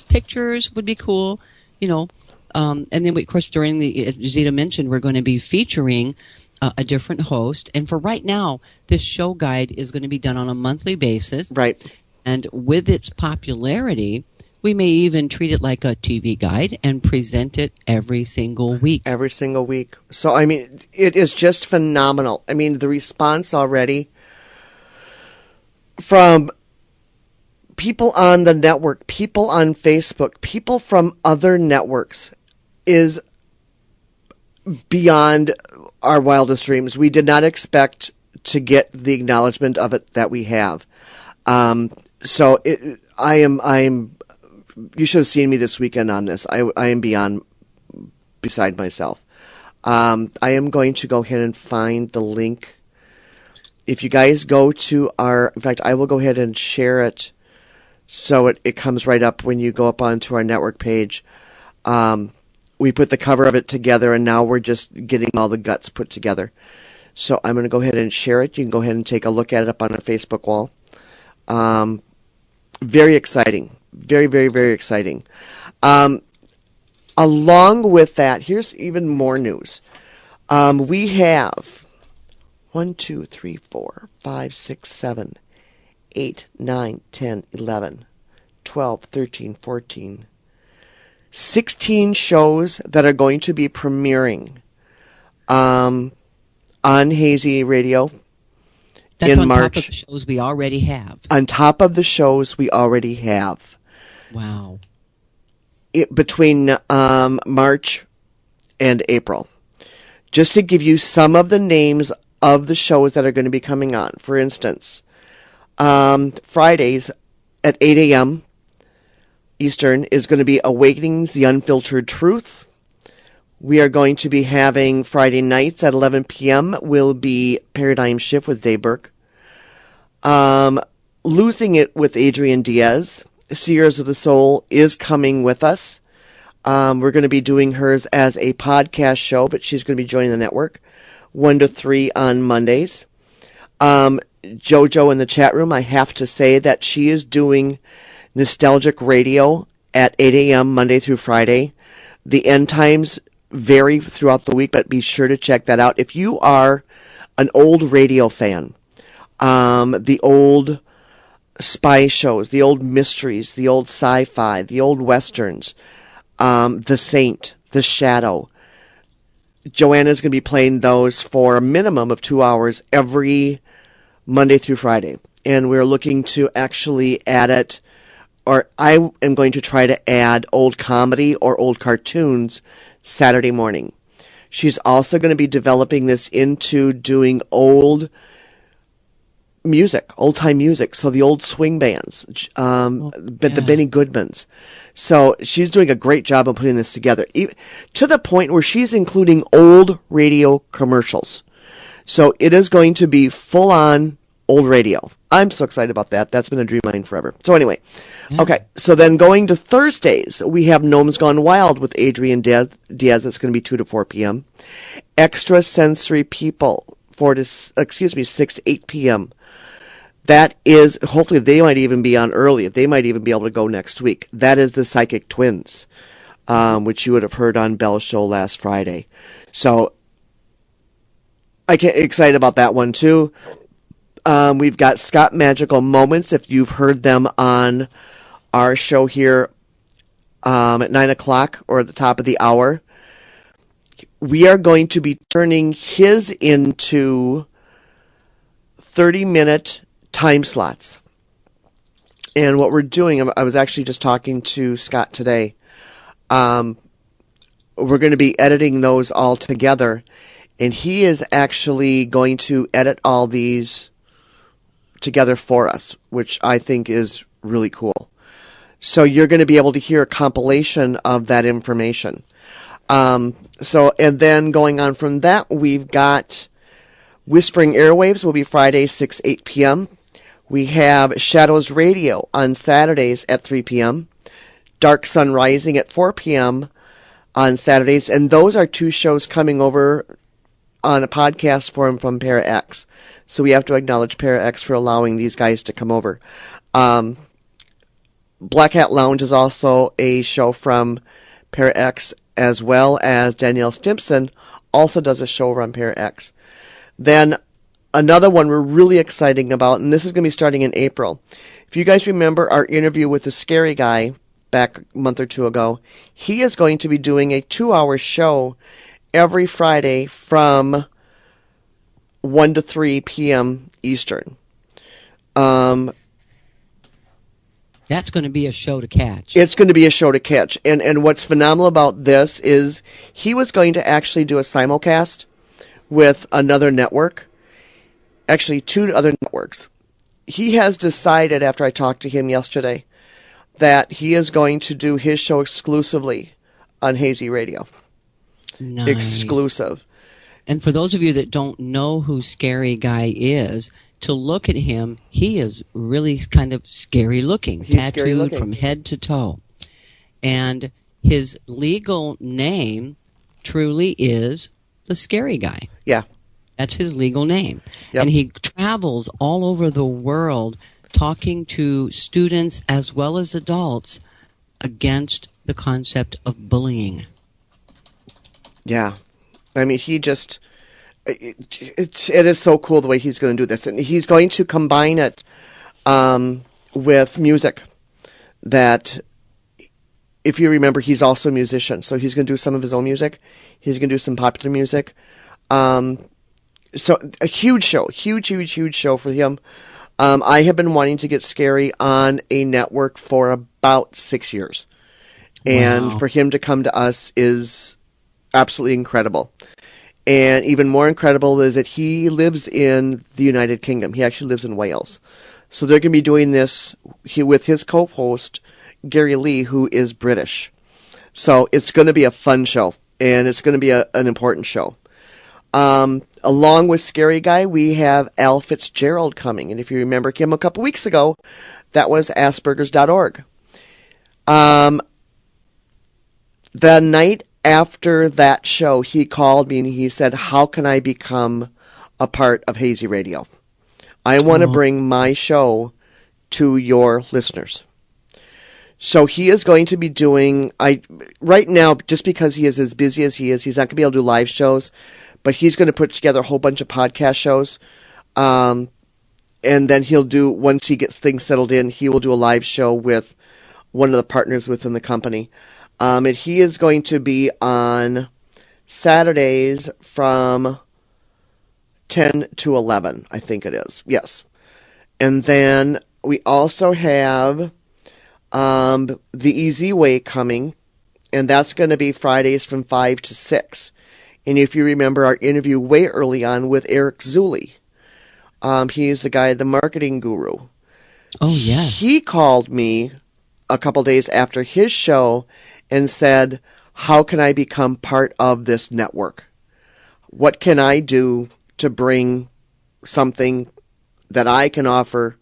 pictures would be cool, you know. And then, of course, during as Zita mentioned, we're going to be featuring a different host. And for right now, this show guide is going to be done on a monthly basis. Right. And with its popularity, we may even treat it like a TV guide and present it every single week. Every single week. So, I mean, it is just phenomenal. I mean, the response already from people on the network, people on Facebook, people from other networks is beyond our wildest dreams. We did not expect to get the acknowledgement of it that we have. So you should have seen me this weekend on this. I am beside myself. I am going to go ahead and find the link. If you guys go to in fact, I will go ahead and share it so it comes right up when you go up onto our network page. We put the cover of it together, and now we're just getting all the guts put together. So I'm going to go ahead and share it. You can go ahead and take a look at it up on our Facebook wall. Very exciting. Very, very, very exciting. Along with that, here's even more news. We have 1, 2, 3, 4, 5, 6, 7, 8, 9, 10, 11, 12, 13, 14, 16 shows that are going to be premiering on Hazy Radio. That's in March. Top of the shows we already have. On top of the shows we already have. Wow. Between March and April. Just to give you some of the names of the shows that are going to be coming on. For instance, Fridays at 8 a.m. Eastern is going to be Awakenings, the Unfiltered Truth. We are going to be having Friday nights at 11 p.m. will be Paradigm Shift with Dave Burke. Losing It with Adrian Diaz. Seers of the Soul is coming with us. We're going to be doing hers as a podcast show, but she's going to be joining the network 1 to 3 on Mondays. Jojo in the chat room, I have to say that she is doing Nostalgic Radio at 8 a.m. Monday through Friday. The end times vary throughout the week, but be sure to check that out. If you are an old radio fan, the old spy shows, the old mysteries, the old sci-fi, the old westerns, The Saint, The Shadow, Joanna's going to be playing those for a minimum of 2 hours every Monday through Friday. And we're looking to actually add it, or I am going to try to add old comedy or old cartoons Saturday morning. She's also going to be developing this into doing old music, old-time music. So the old swing bands, the Benny Goodmans. So she's doing a great job of putting this together, to the point where she's including old radio commercials. So it is going to be full-on old radio. I'm so excited about that. That's been a dream of mine forever. So anyway, okay. So then going to Thursdays, we have Gnomes Gone Wild with Adrian Diaz. That's going to be 2 to 4 p.m. Extrasensory People, 6 to 8 p.m. That is, hopefully they might even be on early. They might even be able to go next week. That is the Psychic Twins, which you would have heard on Bell's show last Friday. So I get excited about that one too. We've got Scott Magical Moments, if you've heard them on our show here at 9 o'clock or at the top of the hour. We are going to be turning his into 30-minute time slots. And what we're doing, I was actually just talking to Scott today. We're going to be editing those all together. And he is actually going to edit all these together for us, which I think is really cool. So you're going to be able to hear a compilation of that information. And then going on from that, we've got Whispering Airwaves will be Friday, 6, 8 p.m. We have Shadows Radio on Saturdays at 3 p.m. Dark Sun Rising at 4 p.m. on Saturdays. And those are two shows coming over on a podcast forum from Para X. So we have to acknowledge Para X for allowing these guys to come over. Black Hat Lounge is also a show from Para X, as well as Danielle Stimpson also does a show on Para X. Then another one we're really excited about, and this is going to be starting in April. If you guys remember our interview with the scary guy back a month or two ago, he is going to be doing a 2-hour show every Friday from 1 to 3 p.m. Eastern. That's going to be a show to catch. It's going to be a show to catch. And what's phenomenal about this is he was going to actually do a simulcast with another network. Actually, 2 other networks. He has decided, after I talked to him yesterday, that he is going to do his show exclusively on Hazy Radio. Nice. Exclusive. And for those of you that don't know who Scary Guy is, to look at him, he is really kind of scary looking, He's tattooed scary looking. from head to toe. And his legal name truly is the Scary Guy. Yeah. That's his legal name. Yep. And he travels all over the world talking to students as well as adults against the concept of bullying. Yeah. I mean, he just... It is so cool the way he's going to do this. And he's going to combine it with music. That, if you remember, he's also a musician. So he's going to do some of his own music. He's going to do some popular music. So a huge show. Huge show for him. I have been wanting to get Scary on a network for about 6 years. And Wow. for him to come to us is absolutely incredible. And even more incredible is that he lives in the United Kingdom. He actually lives in Wales. So they're going to be doing this with his co-host, Gary Lee, who is British. So it's going to be a fun show, and it's going to be an important show. Along with Scary Guy, we have Al Fitzgerald coming. And if you remember him a couple weeks ago, that was Asperger's.org. The night after that show, he called me and he said, how can I become a part of Hazy Radio? I want to bring my show to your listeners. So he is going to be doing, right now, just because he is as busy as he is, he's not going to be able to do live shows, but he's going to put together a whole bunch of podcast shows. And then he'll do, once he gets things settled in, he will do a live show with one of the partners within the company. And he is going to be on Saturdays from 10 to 11, I think it is. Yes. And then we also have The Easy Way coming, and that's going to be Fridays from 5 to 6. And if you remember our interview way early on with Eric Zuley, he is the guy, the marketing guru. Oh, yes. He called me a couple days after his show and said, how can I become part of this network? What can I do to bring something that I can offer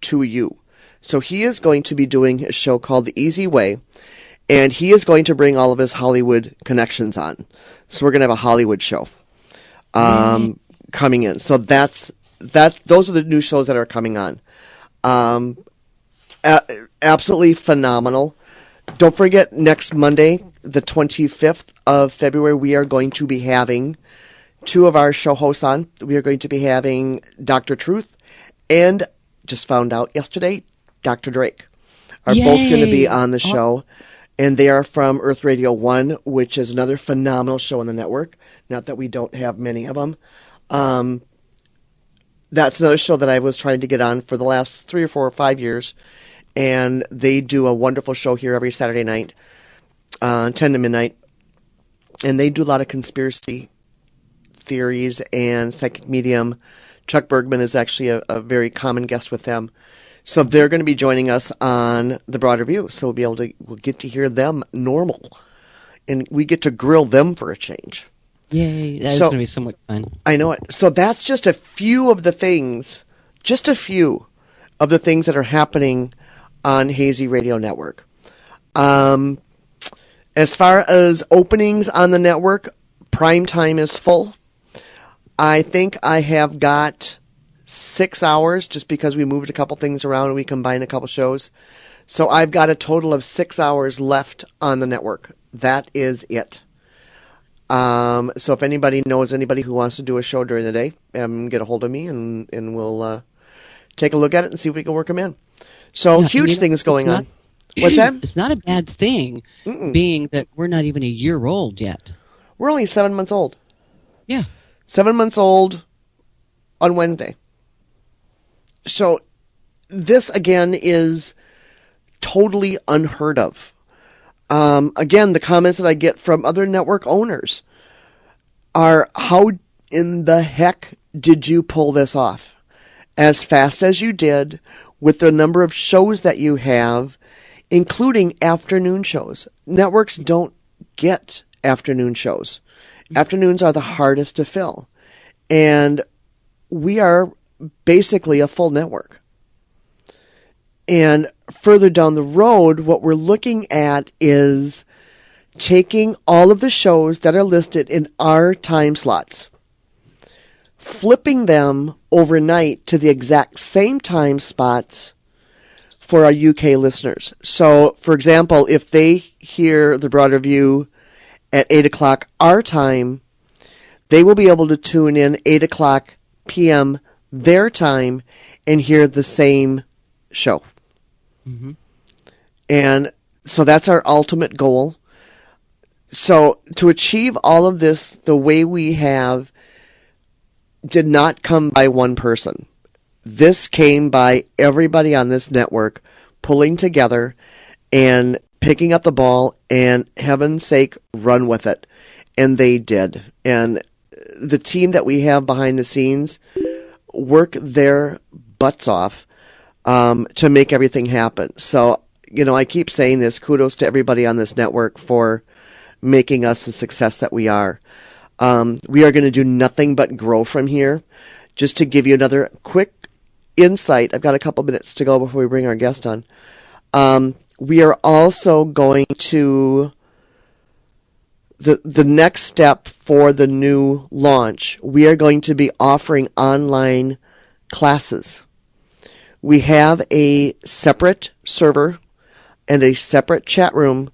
to you? So he is going to be doing a show called The Easy Way, and he is going to bring all of his Hollywood connections on. So we're going to have a Hollywood show coming in. So those are the new shows that are coming on. Absolutely phenomenal. Don't forget, next Monday, the 25th of February, we are going to be having 2 of our show hosts on. We are going to be having Dr. Truth and, just found out yesterday, Dr. Drake are both going to be on the show. And they are from Earth Radio 1, which is another phenomenal show on the network. Not that we don't have many of them. That's another show that I was trying to get on for the last 3 or 4 or 5 years. And they do a wonderful show here every Saturday night, 10 to midnight. And they do a lot of conspiracy theories and psychic medium. Chuck Bergman is actually a very common guest with them. So they're going to be joining us on The Broader View. So we'll get to hear them normal. And we get to grill them for a change. Yay. That's going to be so much fun. I know it. So that's just a few of the things, that are happening on Hazy Radio Network. As far as openings on the network, prime time is full. I think I have got 6 hours just because we moved a couple things around and we combined a couple shows. So I've got a total of 6 hours left on the network. That is it. So if anybody knows anybody who wants to do a show during the day, get a hold of me and we'll take a look at it and see if we can work them in. So Yeah, huge things going on. What's that? It's not a bad thing, being that we're not even a year old yet. We're only 7 months old. Yeah. 7 months old on Wednesday. So this, again, is totally unheard of. Again, the comments that I get from other network owners are, how in the heck did you pull this off as fast as you did with the number of shows that you have, including afternoon shows? Networks don't get afternoon shows. Afternoons are the hardest to fill. And we are basically a full network. And further down the road, what we're looking at is taking all of the shows that are listed in our time slots, flipping them overnight to the exact same time spots for our UK listeners. So, for example, if they hear the Broad Review at 8 o'clock our time, they will be able to tune in 8 o'clock p.m. their time and hear the same show. Mm-hmm. And so that's our ultimate goal. So to achieve all of this the way we have did not come by one person. This came by everybody on this network pulling together and picking up the ball and, heaven's sake, run with it. And they did. And the team that we have behind the scenes work their butts off to make everything happen. So, I keep saying this, kudos to everybody on this network for making us the success that we are. We are going to do nothing but grow from here. Just to give you another quick insight, I've got a couple minutes to go before we bring our guest on. We are also going to, the next step for the new launch, we are going to be offering online classes. We have a separate server and a separate chat room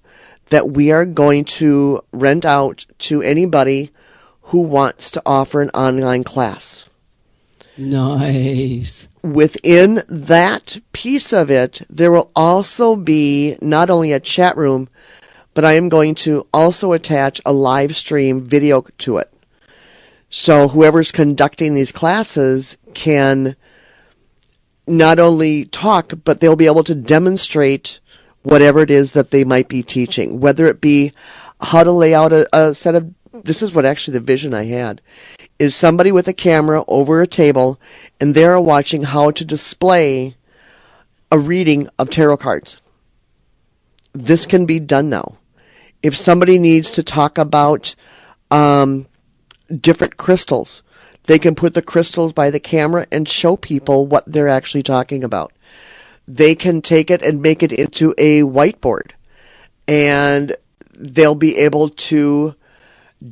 that we are going to rent out to anybody who wants to offer an online class. Nice. Within that piece of it, there will also be not only a chat room, but I am going to also attach a live stream video to it. So whoever's conducting these classes can not only talk, but they'll be able to demonstrate whatever it is that they might be teaching, whether it be how to lay out a set of, this is what actually the vision I had, is somebody with a camera over a table and they're watching how to display a reading of tarot cards. This can be done now. If somebody needs to talk about different crystals, they can put the crystals by the camera and show people what they're actually talking about. They can take it and make it into a whiteboard, and they'll be able to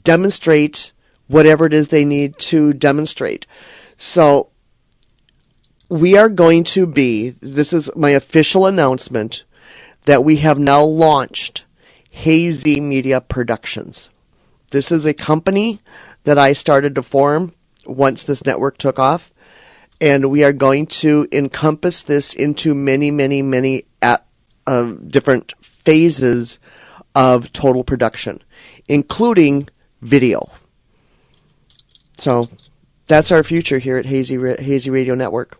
demonstrate whatever it is they need to demonstrate. So we are going to be, this is my official announcement, that we have now launched Hazy Media Productions. This is a company that I started to form once this network took off, and we are going to encompass this into many, many, many different phases of total production, including video. So that's our future here at Hazy Radio Network.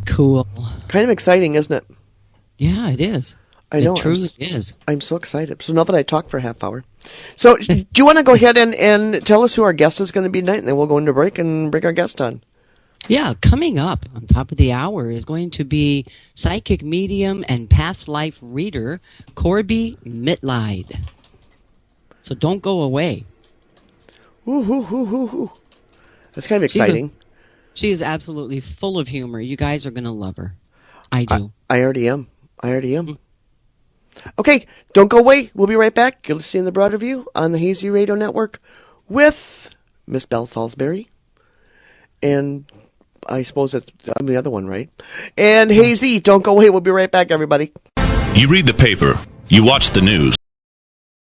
Cool. Kind of exciting, isn't it? Yeah, it is. I know. It truly is. I'm so excited. So now that I talked for a half hour. So do you want to go ahead and tell us who our guest is going to be tonight, and then we'll go into break and bring our guest on? Yeah, coming up on top of the hour is going to be psychic medium and past life reader Corby Mitleid. So don't go away. Ooh. That's kind of exciting. She is absolutely full of humor. You guys are going to love her. I do. I already am. Okay, don't go away. We'll be right back. You're listening to the Broad Review on the Hazy Radio Network with Miss Belle Salisbury. And I suppose I'm the other one, right? And Hazy, don't go away. We'll be right back, everybody. You read the paper, you watch the news,